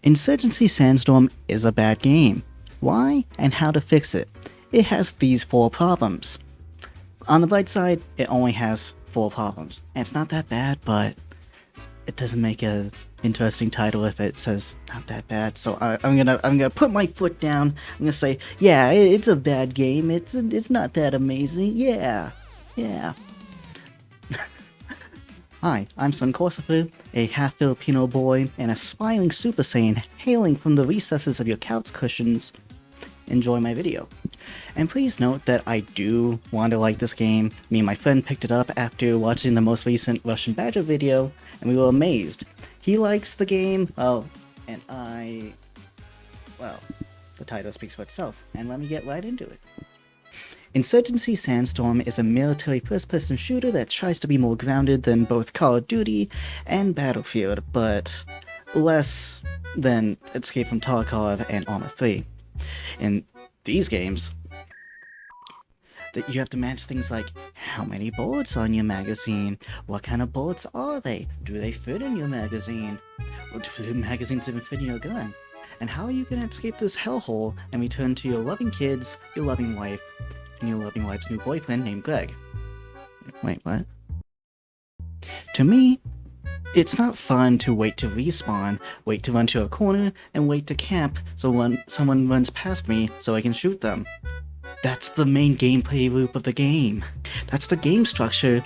Insurgency Sandstorm is a bad game. Why and how to fix it? It has these 4 problems. On the bright side, it only has 4 problems. And it's not that bad, but it doesn't make an interesting title if it says not that bad. So I'm gonna put my foot down. I'm gonna say, yeah, it's a bad game. It's not that amazing. Yeah. Hi, I'm Sun Corsifu, a half Filipino boy and a smiling Super Saiyan hailing from the recesses of your couch cushions. Enjoy my video. And please note that I do want to like this game. Me and my friend picked it up after watching the most recent Russian Badger video, and we were amazed. He likes the game, and I... well, the title speaks for itself, and let me get right into it. Insurgency Sandstorm is a military first-person shooter that tries to be more grounded than both Call of Duty and Battlefield, but less than Escape from Tarkov and Arma 3. In these games, you have to manage things like how many bullets are in your magazine, what kind of bullets are they, do they fit in your magazine, or do the magazines even fit in your gun, and how are you going to escape this hellhole and return to your loving kids, your loving wife, and your loving wife's new boyfriend named Greg. Wait, what? To me, it's not fun to wait to respawn, wait to run to a corner, and wait to camp so when someone runs past me so I can shoot them. That's the main gameplay loop of the game. That's the game structure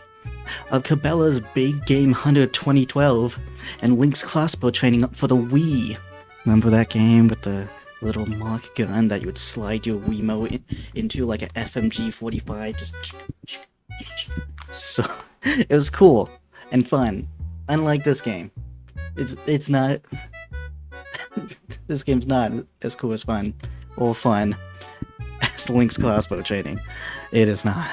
of Cabela's Big Game Hunter 2012 and Link's crossbow training for the Wii. Remember that game with the little mock gun that you would slide your Wiimote into like an FMG 45, just... So, it was cool and fun. Unlike this game. It's not... this game's not as cool as fun, or fun, as Link's crossbow training. It is not.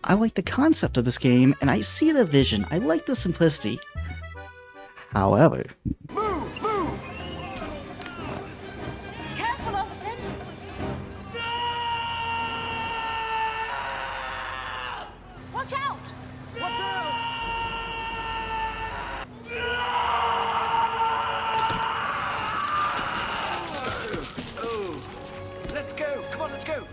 I like the concept of this game, and I see the vision. I like the simplicity. However... Careful, Austin! Watch out! Watch out! Let's go! Come on, let's go!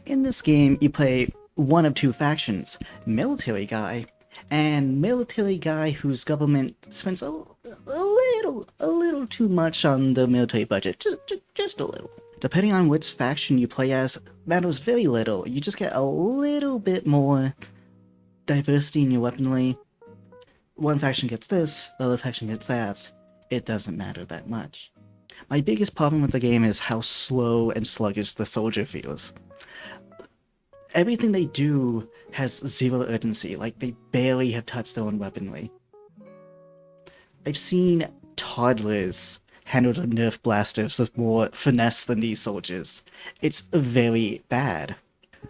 In this game, you play one of 2 factions, Military Guy, and Military Guy whose government spends a little too much on the military budget, just a little. Depending on which faction you play as, matters very little. You just get a little bit more diversity in your weaponry. One faction gets this, the other faction gets that. It doesn't matter that much. My biggest problem with the game is how slow and sluggish the soldier feels. Everything they do has zero urgency, like they barely have touched their own weaponry. I've seen toddlers handle the Nerf blasters with more finesse than these soldiers. It's very bad.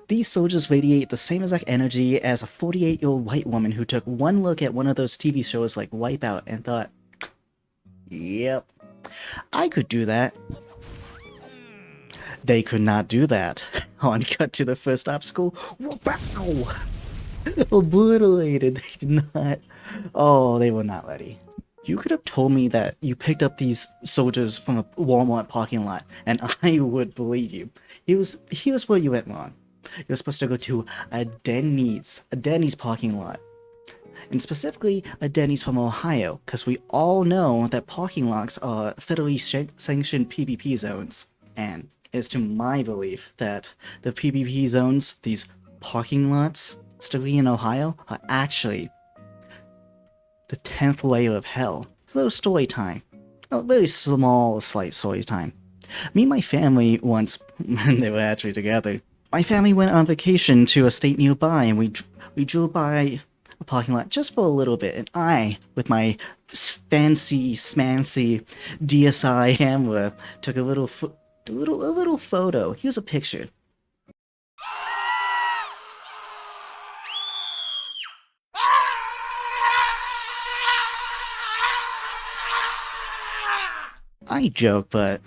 These soldiers radiate the same exact energy as a 48-year-old white woman who took one look at one of those TV shows like Wipeout and thought, yep, I could do that. They could not do that. On cut to the first obstacle. Wow! Obliterated. They did not. Oh, they were not ready. You could have told me that you picked up these soldiers from a Walmart parking lot, and I would believe you. Here's where you went wrong. You're supposed to go to a Denny's parking lot. And specifically, a Denny's from Ohio, because we all know that parking lots are federally sanctioned PvP zones. And it's to my belief that the PvP zones, these parking lots, strictly in Ohio, are actually the 10th layer of hell. It's a little story time. A very small, slight story time. Me and my family once, when they were actually together, my family went on vacation to a state nearby, and we drove by a parking lot just for a little bit, and I, with my fancy, smancy DSi camera, took a little photo. Here's a picture. I joke, but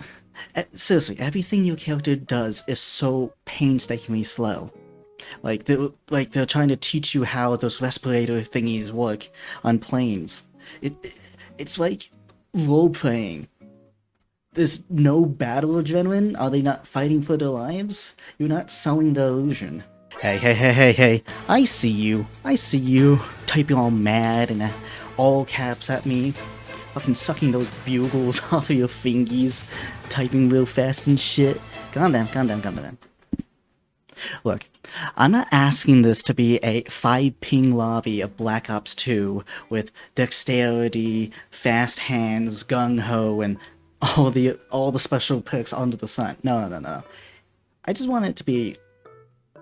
seriously, everything your character does is so painstakingly slow. They're trying to teach you how those respirator thingies work on planes. It's like role playing. There's no battle adrenaline. Are they not fighting for their lives? You're not selling the illusion. Hey! I see you. I see you. Typing all mad and all caps at me. Fucking sucking those bugles off of your fingies. Typing real fast and shit. Calm down. Look, I'm not asking this to be a 5-ping lobby of Black Ops 2 with dexterity, fast hands, gung-ho, and all the special perks under the sun. No. I just want it to be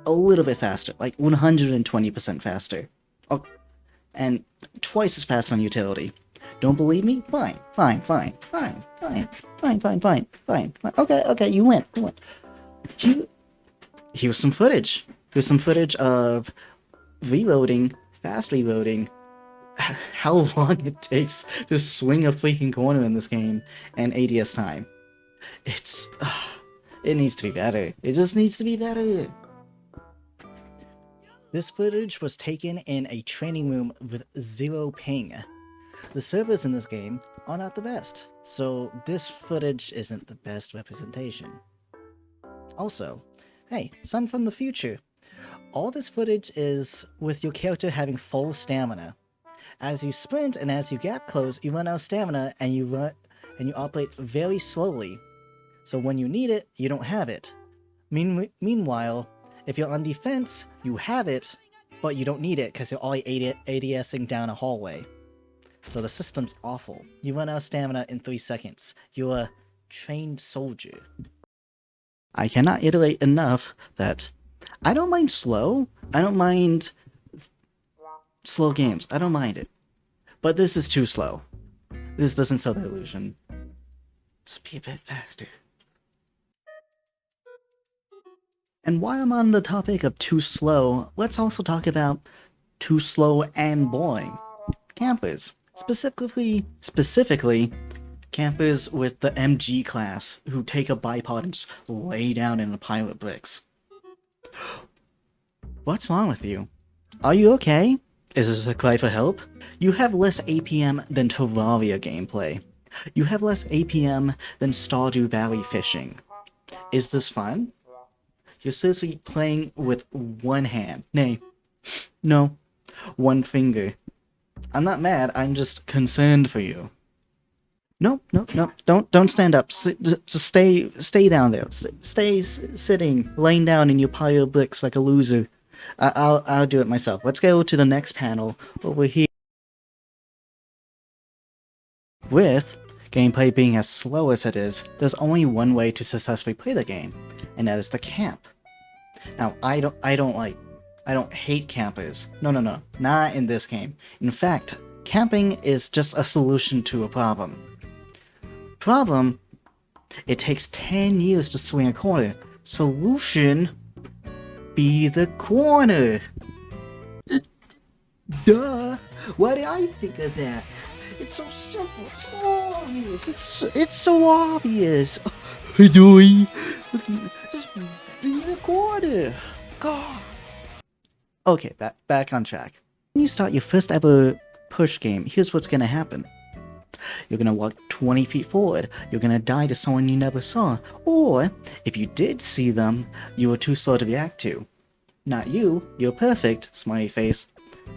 a little bit faster, like 120% faster. Oh, and twice as fast on utility. Don't believe me? Fine. Okay, you win. Here's some footage. Here's some footage of reloading, fast reloading, how long it takes to swing a freaking corner in this game, and ADS time. It needs to be better. It just needs to be better. This footage was taken in a training room with 0 ping. The servers in this game are not the best, so this footage isn't the best representation. Also, hey, son from the future. All this footage is with your character having full stamina. As you sprint and as you gap close, you run out of stamina and you operate very slowly. So when you need it, you don't have it. Meanwhile, if you're on defense, you have it, but you don't need it because you're already ADSing down a hallway. So the system's awful. You run out of stamina in 3 seconds. You're a trained soldier. I cannot iterate enough that I don't mind slow. I don't mind slow games. I don't mind it. But this is too slow. This doesn't sell the illusion. Just be a bit faster. And while I'm on the topic of too slow, let's also talk about too slow and boring. Campers. Specifically, campers with the MG class who take a bipod and just lay down in a pile of bricks. What's wrong with you? Are you okay? Is this a cry for help? You have less APM than Terraria gameplay. You have less APM than Stardew Valley fishing. Is this fun? You're seriously playing with one hand. Nay, no, one finger. I'm not mad, I'm just concerned for you. No, don't stand up. Just stay down there. Stay sitting, laying down in your pile of bricks like a loser. I'll do it myself. Let's go to the next panel over here. With gameplay being as slow as it is, there's only one way to successfully play the game, and that is to camp. Now, I don't hate campers. No, not in this game. In fact, camping is just a solution to a problem. Problem, it takes 10 years to swing a corner. Solution, be the corner. Duh, why did I think of that? It's so simple, it's so obvious, it's so obvious. Joey, just be the corner. God. Okay, back on track. When you start your first ever push game, here's what's gonna happen. You're gonna walk 20 feet forward, you're gonna die to someone you never saw, or, if you did see them, you were too slow to react to. Not you, you're perfect, smiley face,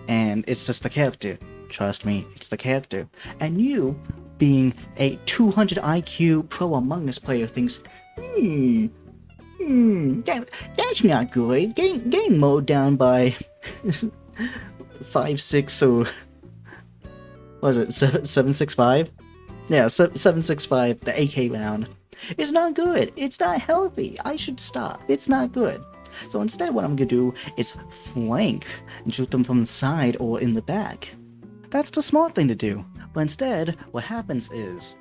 and it's just a character. Trust me, it's the character. And you, being a 200 IQ pro Among Us player, thinks, that's not good. Getting mowed down by 5, 6, or was it 765? Yeah, 765. The AK round. It's not good. It's not healthy. I should stop. It's not good. So instead, what I'm gonna do is flank and shoot them from the side or in the back. That's the smart thing to do. But instead, what happens is,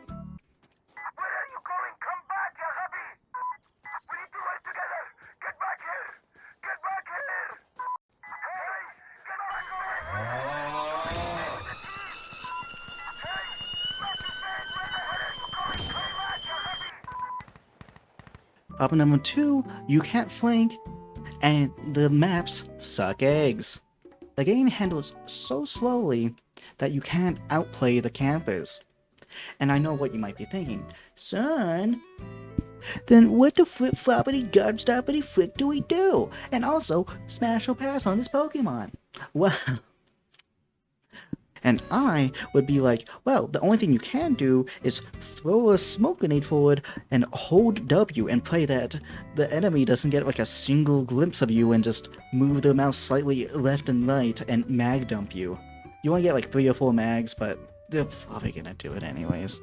problem number 2, you can't flank, and the maps suck eggs. The game handles so slowly that you can't outplay the campers. And I know what you might be thinking, son, then what the flip-floppity garbstoppity frick do we do? And also, smash or pass on this Pokemon? Well, and I would be like, well, the only thing you can do is throw a smoke grenade forward and hold W and pray that the enemy doesn't get like a single glimpse of you and just move their mouse slightly left and right and mag dump you. You want to get like 3 or 4 mags, but they're probably gonna do it anyways.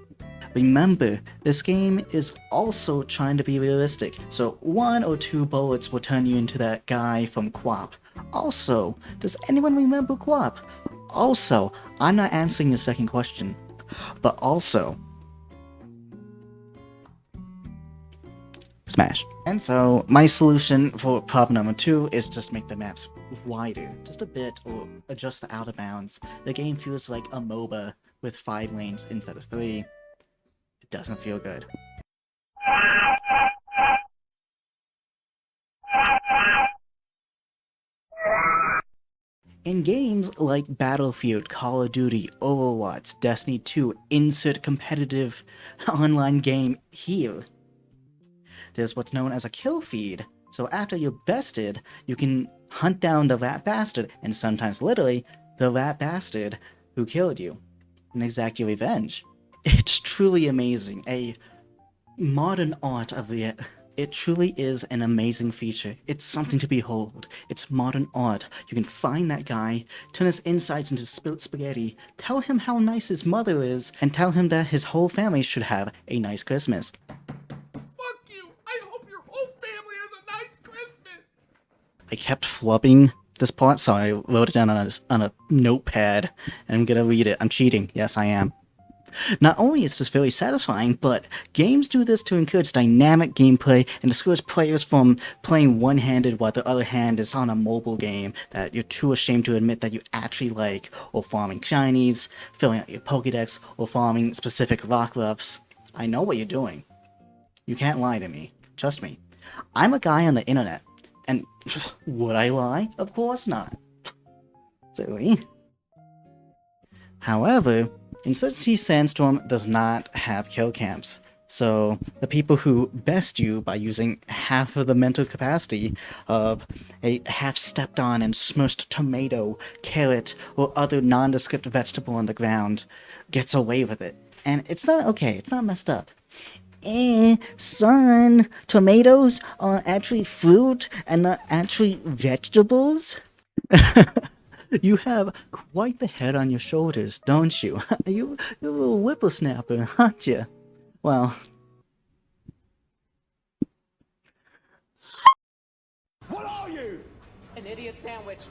Remember, this game is also trying to be realistic, so 1 or 2 bullets will turn you into that guy from Quap. Also, does anyone remember Quap? Also, I'm not answering your second question, but also, smash. And so, my solution for problem number 2 is just make the maps wider, just a bit, or adjust the out of bounds. The game feels like a MOBA with 5 lanes instead of 3. It doesn't feel good. In games like Battlefield, Call of Duty, Overwatch, Destiny 2, insert competitive online game here, there's what's known as a kill feed. So after you're bested, you can hunt down the rat bastard, and sometimes literally, the rat bastard who killed you, and exact your revenge. It's truly amazing. A modern art of it. It truly is an amazing feature. It's something to behold. It's modern art. You can find that guy, turn his insides into spilt spaghetti, tell him how nice his mother is, and tell him that his whole family should have a nice Christmas. Fuck you! I hope your whole family has a nice Christmas! I kept flubbing this part, so I wrote it down on a notepad, and I'm gonna read it. I'm cheating. Yes, I am. Not only is this very satisfying, but games do this to encourage dynamic gameplay and discourage players from playing one-handed while the other hand is on a mobile game that you're too ashamed to admit that you actually like, or farming shinies, filling out your Pokédex, or farming specific rock roughs. I know what you're doing. You can't lie to me. Trust me. I'm a guy on the internet, and would I lie? Of course not. Silly. However, Insurgency Sandstorm does not have kill camps, so the people who best you by using half of the mental capacity of a half-stepped-on and smushed tomato, carrot, or other nondescript vegetable on the ground gets away with it. And it's not okay, it's not messed up. Son, tomatoes are actually fruit and not actually vegetables? You have quite the head on your shoulders, don't you? You're a little whippersnapper, aren't you? Well... What are you? An idiot sandwich.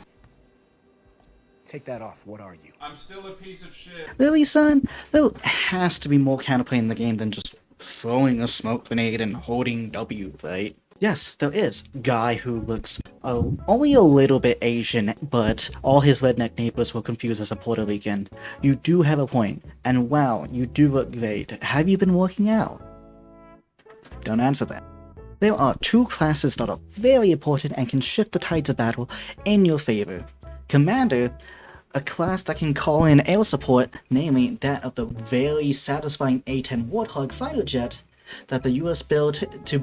Take that off. What are you? I'm still a piece of shit. Really, son? There has to be more counterplay in the game than just throwing a smoke grenade and holding W, right? Yes, there is. Guy who looks only a little bit Asian, but all his redneck neighbors will confuse as a Puerto Rican. You do have a point, and wow, you do look great. Have you been working out? Don't answer that. There are 2 classes that are very important and can shift the tides of battle in your favor. Commander, a class that can call in air support, namely that of the very satisfying A-10 Warthog fighter jet that the US built to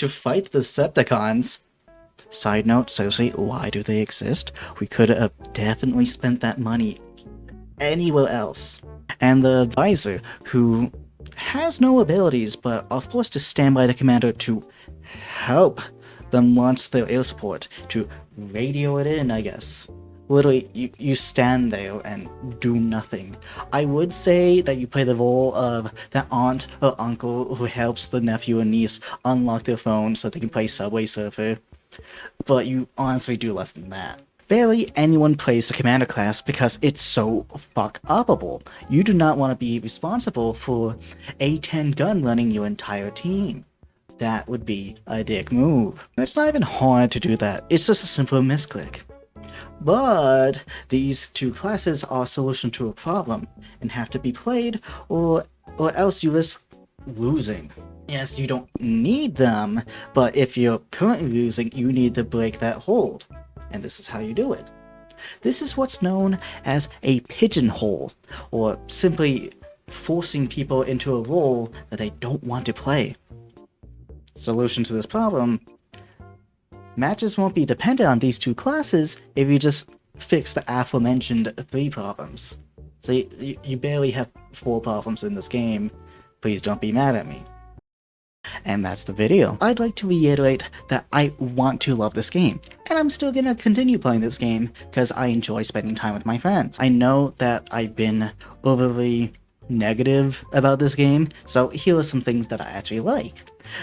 fight the Decepticons. Side note, seriously, why do they exist? We could have definitely spent that money anywhere else. And the advisor, who has no abilities, but are forced to stand by the commander to help them launch their air support, to radio it in, I guess. Literally, you stand there and do nothing. I would say that you play the role of that aunt or uncle who helps the nephew and niece unlock their phone so they can play Subway Surfer, but you honestly do less than that. Barely anyone plays the commander class because it's so fuck-upable. You do not want to be responsible for A-10 gun running your entire team. That would be a dick move. It's not even hard to do that, it's just a simple misclick. But these 2 classes are a solution to a problem and have to be played, or else you risk losing. Yes, you don't need them, but if you're currently losing, you need to break that hold. And this is how you do it. This is what's known as a pigeonhole, or simply forcing people into a role that they don't want to play. Solution to this problem: matches won't be dependent on these two classes if you just fix the aforementioned 3 problems. So you barely have 4 problems in this game. Please don't be mad at me. And that's the video. I'd like to reiterate that I want to love this game, and I'm still gonna continue playing this game because I enjoy spending time with my friends. I know that I've been overly negative about this game, so here are some things that I actually like.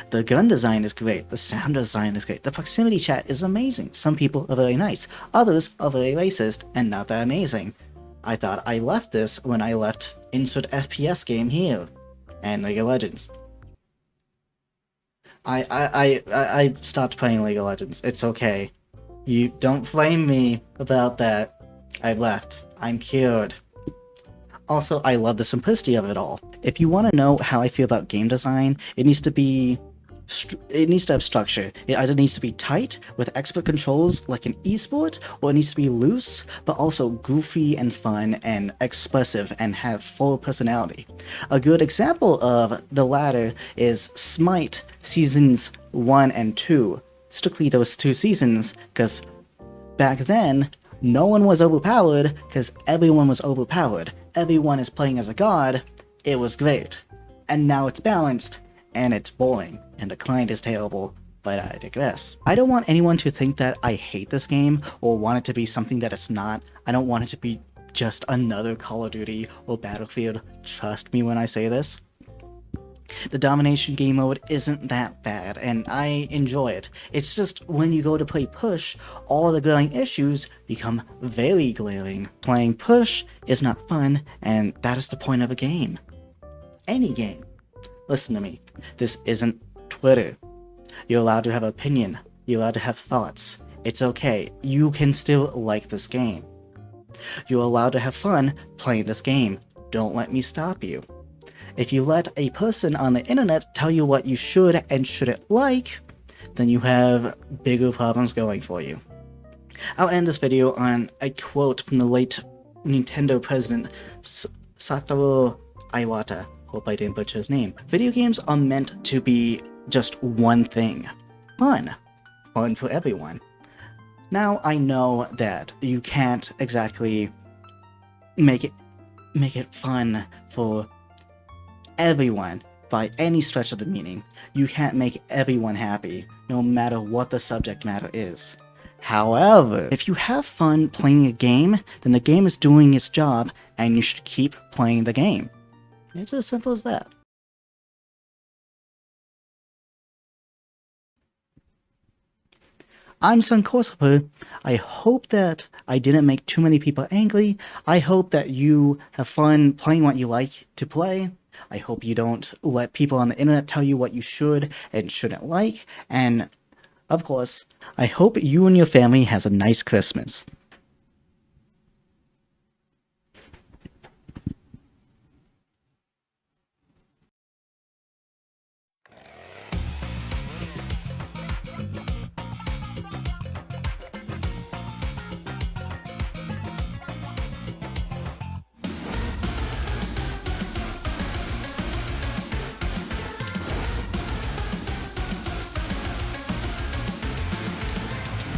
The gun design is great, the sound design is great, the proximity chat is amazing, some people are very nice, others are very racist and not that amazing. I thought I left this when I left insert FPS game here, and League of Legends. I stopped playing League of Legends. It's okay. You don't blame me about that. I left. I'm cured. Also, I love the simplicity of it all. If you want to know how I feel about game design, it needs to have structure. It either needs to be tight, with expert controls like an esport, or it needs to be loose, but also goofy and fun and expressive and have full personality. A good example of the latter is Smite Seasons 1 and 2. Strictly those 2 seasons, because back then, no one was overpowered, because everyone was overpowered. Everyone is playing as a god. It was great. And now it's balanced, and it's boring, and the client is terrible, but I digress. I don't want anyone to think that I hate this game, or want it to be something that it's not. I don't want it to be just another Call of Duty or Battlefield. Trust me when I say this. The domination game mode isn't that bad, and I enjoy it. It's just when you go to play push, all the glaring issues become very glaring. Playing push is not fun, and that is the point of a game. Any game. Listen to me. This isn't Twitter. You're allowed to have opinion. You're allowed to have thoughts. It's okay. You can still like this game. You're allowed to have fun playing this game. Don't let me stop you. If you let a person on the internet tell you what you should and shouldn't like, then you have bigger problems going for you. I'll end this video on a quote from the late Nintendo president Satoru Iwata. Hope I didn't butcher his name. Video games are meant to be just one thing. Fun. Fun for everyone. Now I know that you can't exactly make it fun for everyone by any stretch of the meaning. You can't make everyone happy, no matter what the subject matter is. However, if you have fun playing a game, then the game is doing its job, and you should keep playing the game. It's as simple as that. I'm Suncorsiper. I hope that I didn't make too many people angry. I hope that you have fun playing what you like to play. I hope you don't let people on the internet tell you what you should and shouldn't like. And, of course, I hope you and your family has a nice Christmas.